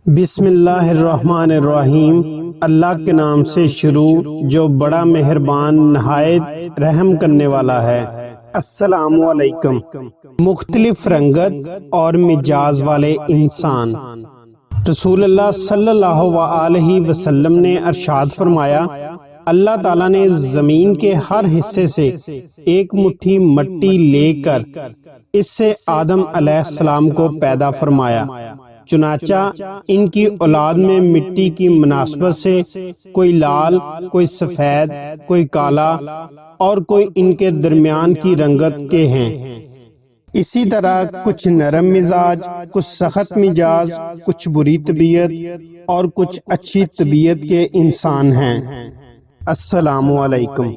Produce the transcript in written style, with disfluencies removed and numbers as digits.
بسم اللہ الرحمن الرحیم۔ اللہ کے نام سے شروع جو بڑا مہربان نہایت رحم کرنے والا ہے۔ السلام علیکم۔ مختلف رنگت اور مزاج والے انسان۔ رسول اللہ صلی اللہ علیہ وسلم نے ارشاد فرمایا، اللہ تعالیٰ نے زمین کے ہر حصے سے ایک مٹھی مٹی لے کر اس سے آدم علیہ السلام کو پیدا فرمایا، چنانچہ ان کی اولاد میں مٹی کی مناسبت سے کوئی لال، کوئی سفید، کوئی کالا اور کوئی ان کے درمیان کی رنگت کے ہیں۔ اسی طرح کچھ نرم مزاج، کچھ سخت مزاج، کچھ بری طبیعت اور کچھ اچھی طبیعت کے انسان ہیں۔ السلام علیکم۔